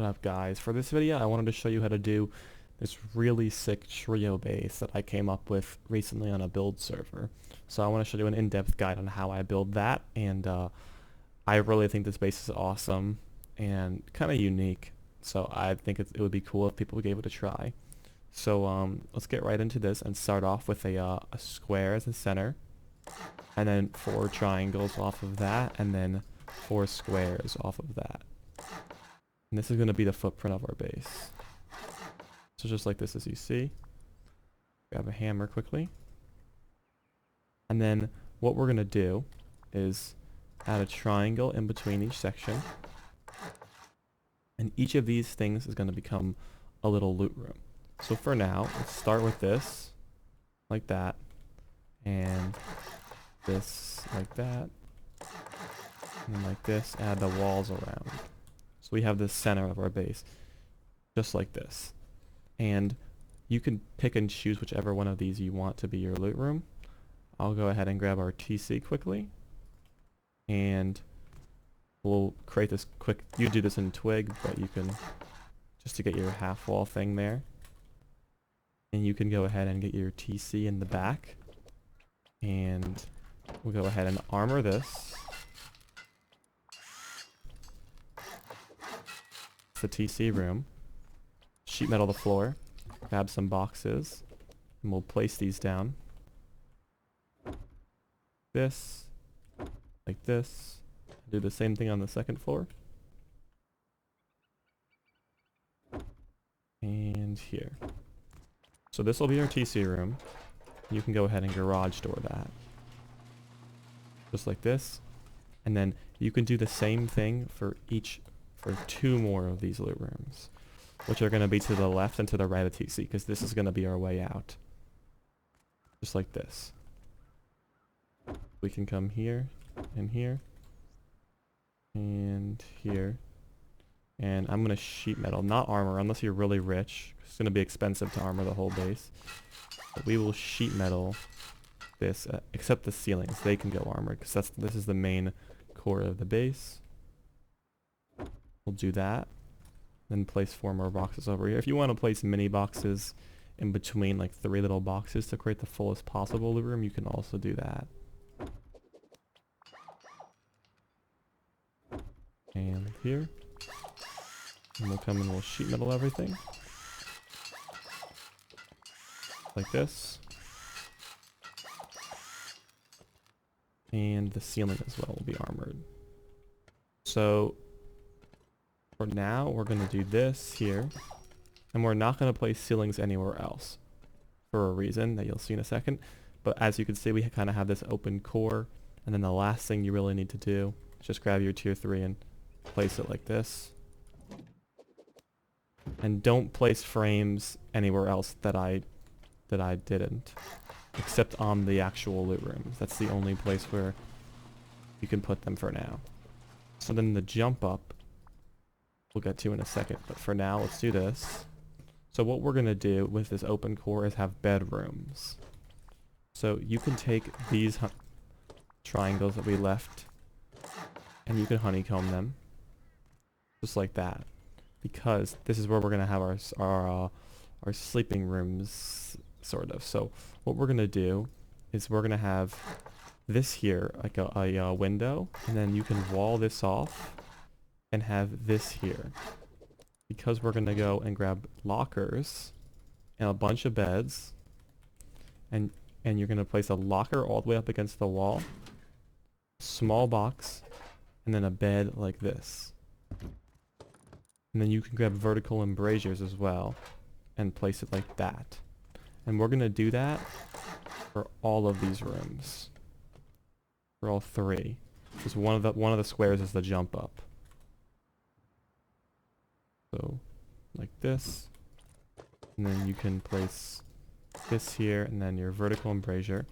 up, guys? For this video I wanted to show you how to do this really sick trio base that I came up with recently on a build server. So I want to show you an in-depth guide on how I build that, and I really think this base is awesome and kind of unique, so I think it would be cool if people gave it a try. So let's get right into this and start off with a square as the center, and then 4 triangles off of that, and then 4 squares off of that. And this is going to be the footprint of our base. So just like this, as you see. Grab a hammer quickly. And then what we're going to do is add a triangle in between each section. And each of these things is going to become a little loot room. So for now, let's start with this, like that, and this, like that, and then like this, add the walls around. So we have the center of our base, just like this. And you can pick and choose whichever one of these you want to be your loot room. I'll go ahead and grab our TC quickly, and we'll create this quick. You do this in Twig, but you can, just to get your half wall thing there. And you can go ahead and get your TC in the back, and we'll go ahead and armor this. The TC room, sheet metal the floor, grab some boxes, and we'll place these down. This, like this. Do the same thing on the second floor. And here. So this will be our TC room. You can go ahead and garage door that. Just like this. And then you can do the same thing for 2 more of these loot rooms, which are going to be to the left and to the right of TC, because this is going to be our way out. Just like this. We can come here, and here, and here. And I'm going to sheet metal, not armor, unless you're really rich. It's going to be expensive to armor the whole base. But we will sheet metal this, except the ceilings. They can go armored, because this is the main core of the base. We'll do that. Then place 4 more boxes over here. If you want to place mini boxes in between, like 3 little boxes to create the fullest possible loot room, you can also do that. And here. And we'll come and we'll sheet metal everything. Like this. And the ceiling as well will be armored. So for now, we're going to do this here, and we're not going to place ceilings anywhere else for a reason that you'll see in a second. But as you can see, we kind of have this open core, and then the last thing you really need to do is just grab your tier 3 and place it like this. And don't place frames anywhere else that I didn't, except on the actual loot rooms. That's the only place where you can put them for now. So then the jump up, we'll get to in a second, but for now let's do this. So what we're going to do with this open core is have bedrooms. So you can take these triangles that we left, and you can honeycomb them just like that, because this is where we're going to have our sleeping rooms, sort of. So what we're going to do is we're going to have this here, like a window, and then you can wall this off and have this here, because we're going to go and grab lockers and a bunch of beds, and you're going to place a locker all the way up against the wall, small box, and then a bed like this. And then you can grab vertical embrasures as well and place it like that. And we're going to do that for all of these rooms, for all 3, because one of the squares is the jump up. So, like this, and then you can place this here, and then your vertical embrasure,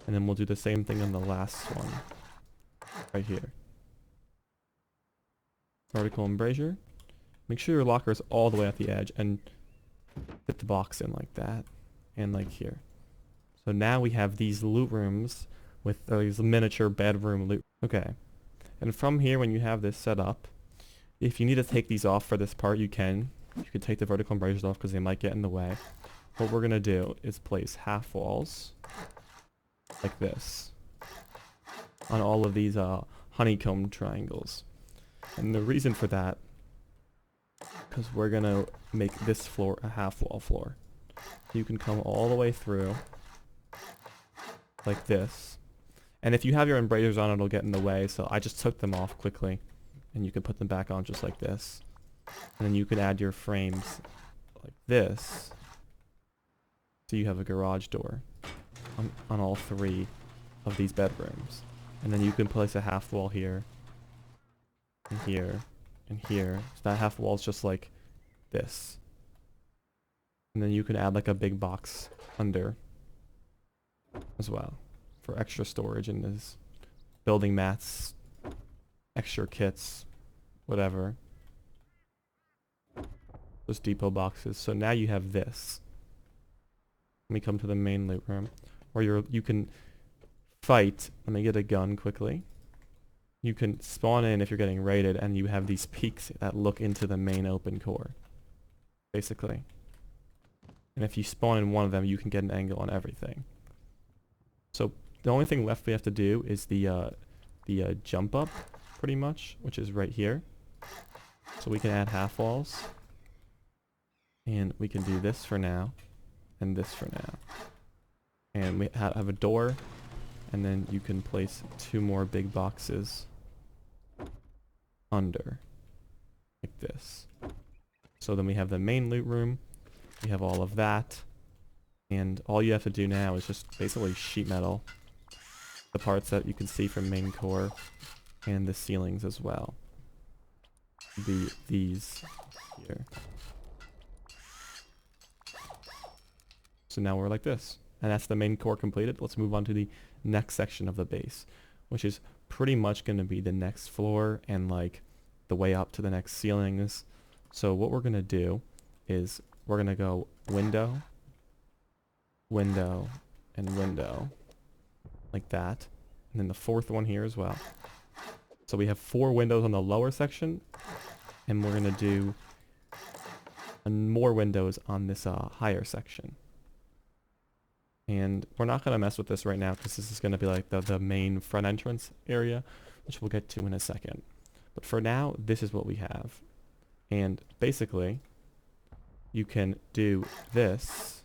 and then we'll do the same thing on the last one, right here. Vertical embrasure. Make sure your locker is all the way at the edge, and fit the box in like that, and like here. So now we have these loot rooms with these miniature bedroom loot. Okay, and from here, when you have this set up, If you need to take these off for this part, you can. You can take the vertical embrasures off because they might get in the way. What we're going to do is place half walls like this on all of these honeycomb triangles. And the reason for that, because we're going to make this floor a half wall floor. You can come all the way through like this. And if you have your embrasures on, it'll get in the way, so I just took them off quickly. And you can put them back on just like this. And then you can add your frames like this. So you have a garage door on all 3 of these bedrooms. And then you can place a half wall here, and here, and here. So that half wall is just like this. And then you can add like a big box under as well for extra storage in this, building mats, extra kits, whatever. Those depot boxes. So now you have this. Let me come to the main loot room where you can fight. Let me get a gun quickly. You can spawn in if you're getting raided, and you have these peaks that look into the main open core, basically. And if you spawn in one of them, you can get an angle on everything. So the only thing left we have to do is the jump up, pretty much, which is right here. So we can add half walls. And we can do this for now, and this for now. And we have a door, and then you can place 2 more big boxes under, like this. So then we have the main loot room, we have all of that, and all you have to do now is just basically sheet metal the parts that you can see from main core, and the ceilings as well. These here. So now we're like this. And that's the main core completed. Let's move on to the next section of the base, which is pretty much going to be the next floor and like the way up to the next ceilings. So what we're going to do is we're going to go window, window, and window, like that. And then the 4th one here as well. So we have 4 windows on the lower section, and we're going to do more windows on this higher section. And we're not going to mess with this right now because this is going to be like the main front entrance area, which we'll get to in a second. But for now, this is what we have. And basically, you can do this,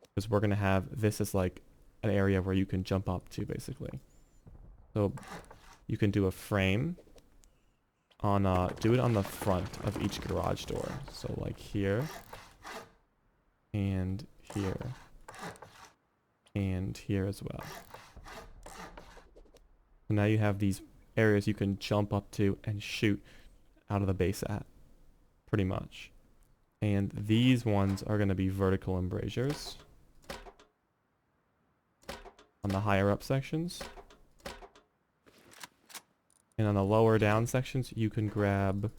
because we're going to have this as like an area where you can jump up to, basically. So you can do a frame on, do it on the front of each garage door. So like here, and here. And here as well. So now you have these areas you can jump up to and shoot out of the base at, pretty much. And these ones are going to be vertical embrasures on the higher up sections. And on the lower down sections, you can grab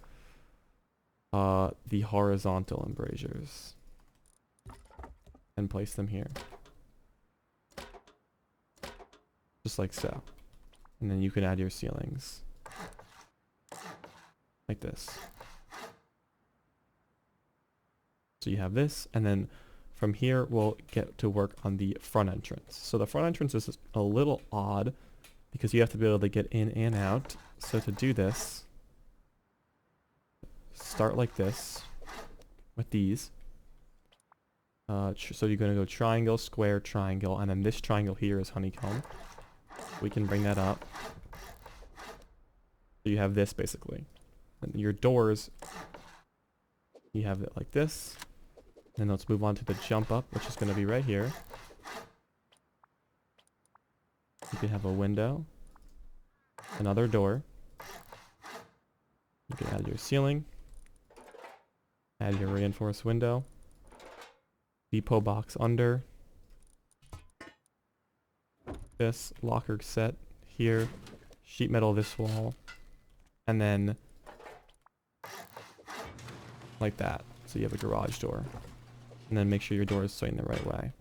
the horizontal embrasures and place them here. Just like so. And then you can add your ceilings. Like this. So you have this, and then from here we'll get to work on the front entrance. So the front entrance is a little odd because you have to be able to get in and out. So to do this, start like this with these. So you're going to go triangle, square, triangle, and then this triangle here is honeycomb. We can bring that up. So you have this basically. And your doors, you have it like this. And let's move on to the jump up, which is going to be right here. You can have a window, another door. You can add your ceiling, add your reinforced window, depot box under. This locker set here, sheet metal this wall, and then like that. So you have a garage door, and then make sure your door is swinging the right way.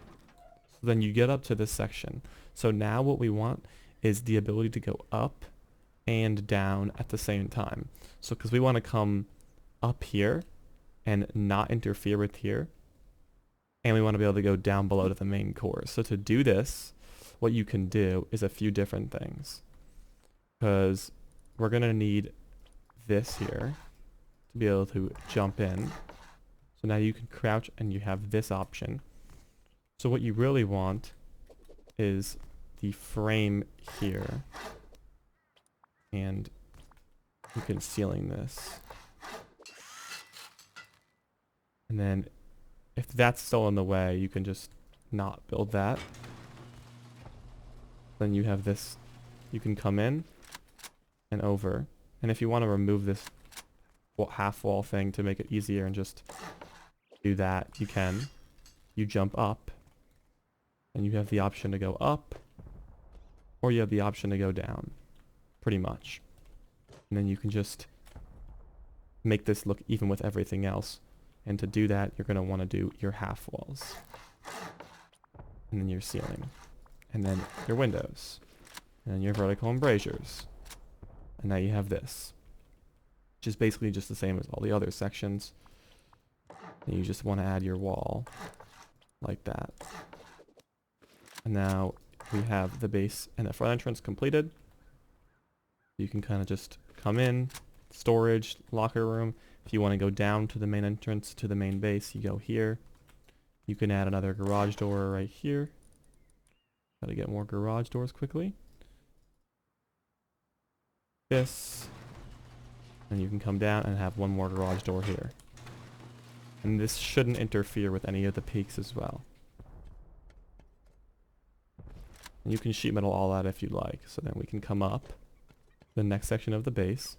So then you get up to this section. So now what we want is the ability to go up and down at the same time. So because we want to come up here and not interfere with here, and we want to be able to go down below to the main core. So to do this, what you can do is a few different things, because we're going to need this here to be able to jump in. So now you can crouch and you have this option. So what you really want is the frame here, and you can ceiling this. And then if that's still in the way, you can just not build that. Then you have this, you can come in and over. And if you want to remove this half wall thing to make it easier and just do that, you can. You jump up and you have the option to go up, or you have the option to go down, pretty much. And then you can just make this look even with everything else. And to do that, you're going to want to do your half walls, and then your ceiling, and then your windows, and then your vertical embrasures. And now you have this, which is basically just the same as all the other sections. And you just want to add your wall like that. And now we have the base and the front entrance completed. You can kind of just come in, storage, locker room. If you want to go down to the main entrance, to the main base, you go here. You can add another garage door right here. Gotta get more garage doors quickly. This. And you can come down and have one more garage door here. And this shouldn't interfere with any of the peaks as well. And you can sheet metal all that if you'd like. So then we can come up the next section of the base.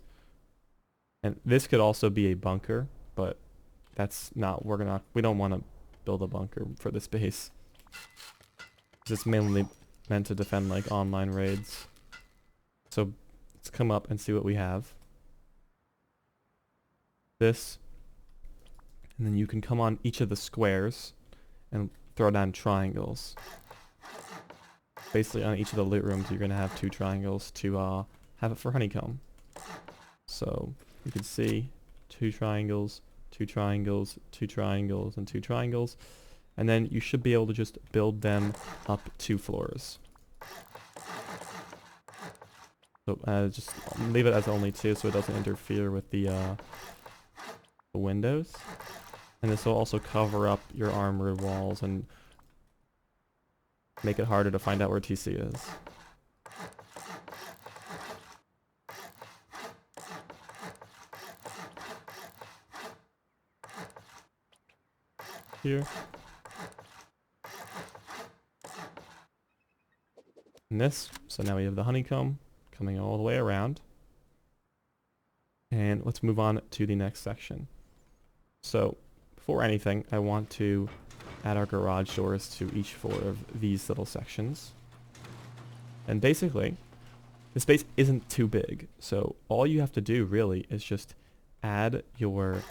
And this could also be a bunker, but that's not, we don't want to build a bunker for this base. It's mainly meant to defend like online raids. So let's come up and see what we have. This. And then you can come on each of the squares and throw down triangles. Basically on each of the loot rooms you're going to have 2 triangles to have it for Honeycomb. So you can see 2 triangles, 2 triangles, 2 triangles, and 2 triangles. And then you should be able to just build them up 2 floors. So just leave it as only 2 so it doesn't interfere with the windows. And this will also cover up your armored walls and make it harder to find out where TC is. Here. And this. So now we have the honeycomb coming all the way around. And let's move on to the next section. So before anything, I want to add our garage doors to each 4 of these little sections. And basically, the space isn't too big. So all you have to do really is just add your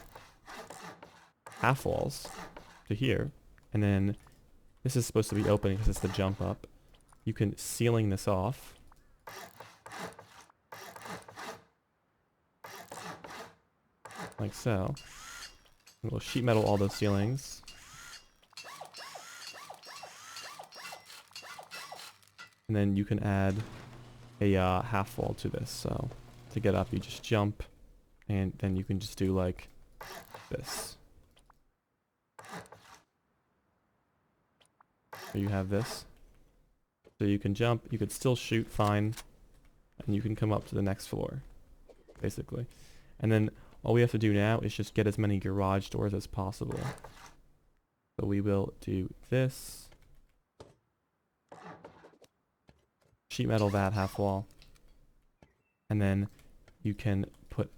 half walls to here. And then this is supposed to be open because it's the jump up. You can ceiling this off. Like so. And we'll sheet metal all those ceilings. And then you can add a half wall to this. So to get up, you just jump, and then you can just do like this. So you have this. So you can jump, you could still shoot fine, and you can come up to the next floor, basically. And then all we have to do now is just get as many garage doors as possible. So we will do this. Sheet metal that half wall. And then you can put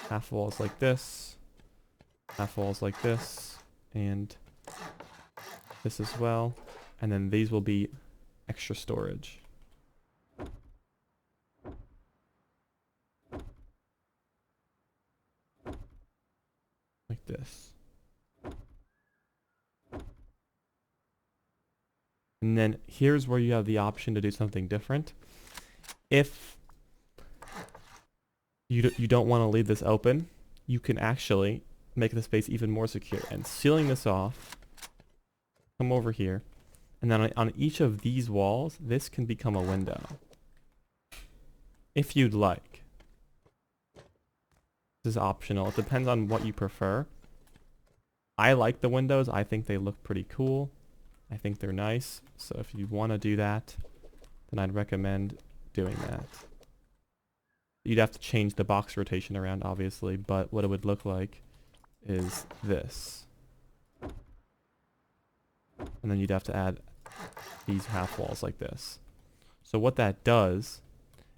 half walls like this, half walls like this, and this as well. And then these will be extra storage. Like this. And then here's where you have the option to do something different. If you don't want to leave this open, you can actually make the space even more secure. And sealing this off, come over here, and then on each of these walls, this can become a window. If you'd like. This is optional. It depends on what you prefer. I like the windows. I think they look pretty cool. I think they're nice. So if you want to do that, then I'd recommend doing that. You'd have to change the box rotation around, obviously, but what it would look like is this. And then you'd have to add these half walls like this. So what that does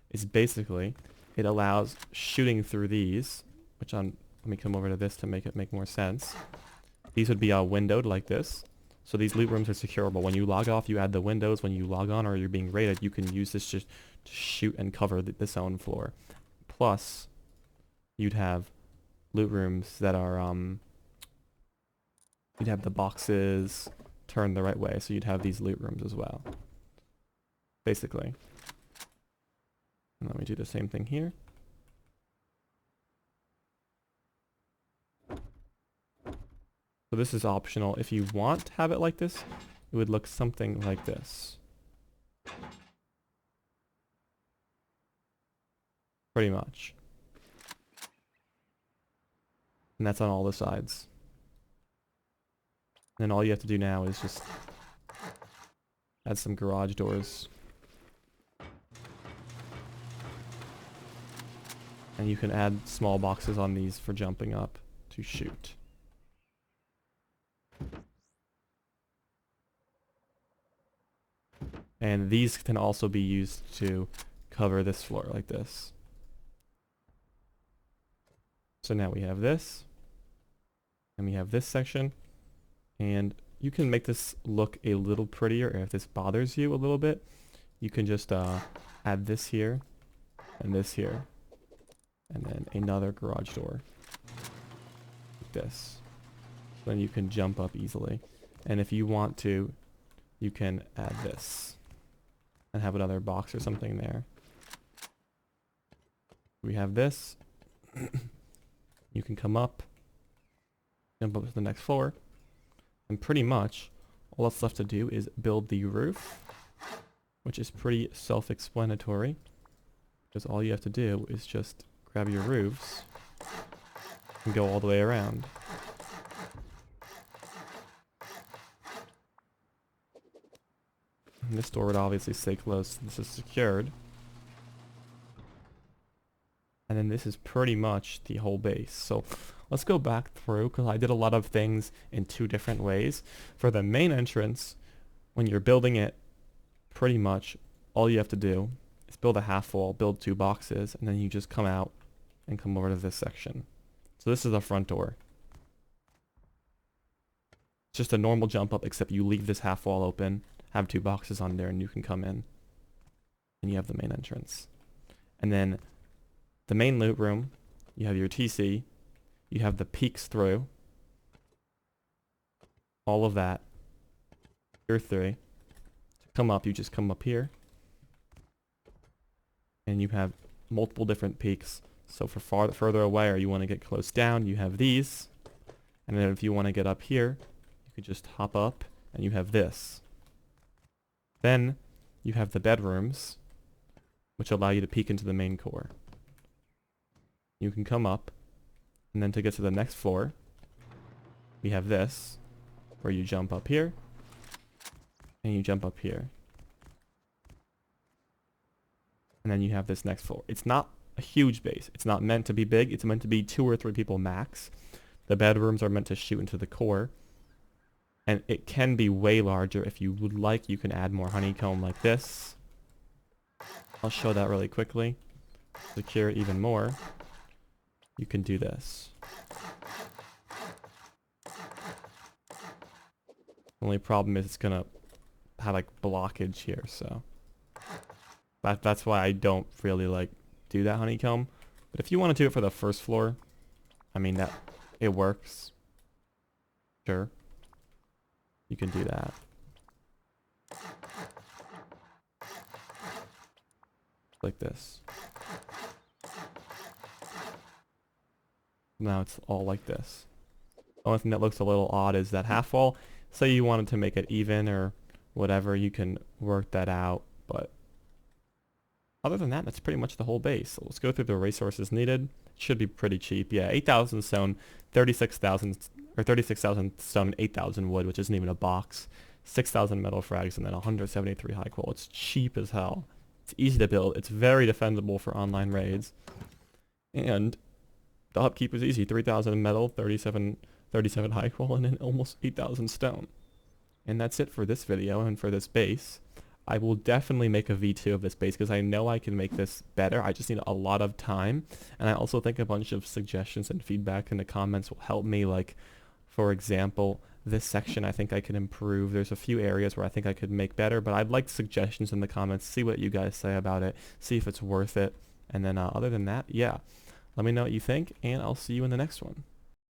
is basically it allows shooting through these, which let me come over to this to make it make more sense. These would be windowed like this. So these loot rooms are secureable. When you log off, you add the windows. When you log on or you're being raided, you can use this just to shoot and cover this own floor. Plus, you'd have loot rooms that are, you'd have the boxes turned the right way. So you'd have these loot rooms as well. Basically. And let me do the same thing here. So this is optional. If you want to have it like this, it would look something like this. Pretty much. And that's on all the sides. And then all you have to do now is just add some garage doors. And you can add small boxes on these for jumping up to shoot. And these can also be used to cover this floor like this. So now we have this. And we have this section. And you can make this look a little prettier. If this bothers you a little bit, you can just add this here and this here. And then another garage door. Like this. Then you can jump up easily. And if you want to, you can add this. And have another box or something there. We have this. You can come up. Jump up to the next floor. And pretty much, all that's left to do is build the roof. Which is pretty self-explanatory. Because all you have to do is just grab your roofs. And go all the way around. And this door would obviously stay closed, so this is secured. And then this is pretty much the whole base. So let's go back through, because I did a lot of things in two different ways. For the main entrance, when you're building it, pretty much all you have to do is build a half wall, build two boxes, and then you just come out and come over to this section. So this is the front door. It's just a normal jump up, except you leave this half wall open, have two boxes on there, and you can come in. And you have the main entrance. And then the main loot room, you have your TC, you have the peeks through, all of that. Tier 3. To come up, you just come up here. And you have multiple different peaks. So for further away, or you want to get close down, you have these. And then if you want to get up here, you could just hop up, and you have this. Then you have the bedrooms, which allow you to peek into the main core. You can come up, and then to get to the next floor, we have this, where you jump up here, and you jump up here. And then you have this next floor. It's not a huge base. It's not meant to be big. It's meant to be 2 or 3 people max. The bedrooms are meant to shoot into the core. And it can be way larger. If you would like, you can add more honeycomb like this. I'll show that really quickly. Secure it even more. You can do this. The only problem is it's gonna have like blockage here, so that's why I don't really like do that honeycomb. But if you want to do it for the first floor, I mean that it works. Sure. You can do that. Like this. Now it's all like this. The only thing that looks a little odd is that half wall. Say you wanted to make it even or whatever, you can work that out. But other than that, that's pretty much the whole base. So let's go through the resources needed. It should be pretty cheap. Yeah, 8,000 stone, 36,000 or 36,000 stone, and 8,000 wood, which isn't even a box. 6,000 metal frags, and then 173 high qual. It's cheap as hell. It's easy to build. It's very defendable for online raids. And the upkeep is easy. 3,000 metal, 37 high qual, and then almost 8,000 stone. And that's it for this video and for this base. I will definitely make a V2 of this base because I know I can make this better. I just need a lot of time. And I also think a bunch of suggestions and feedback in the comments will help me. Like, for example, this section I think I can improve. There's a few areas where I think I could make better, but I'd like suggestions in the comments, see what you guys say about it, see if it's worth it. And then other than that, yeah, let me know what you think, and I'll see you in the next one.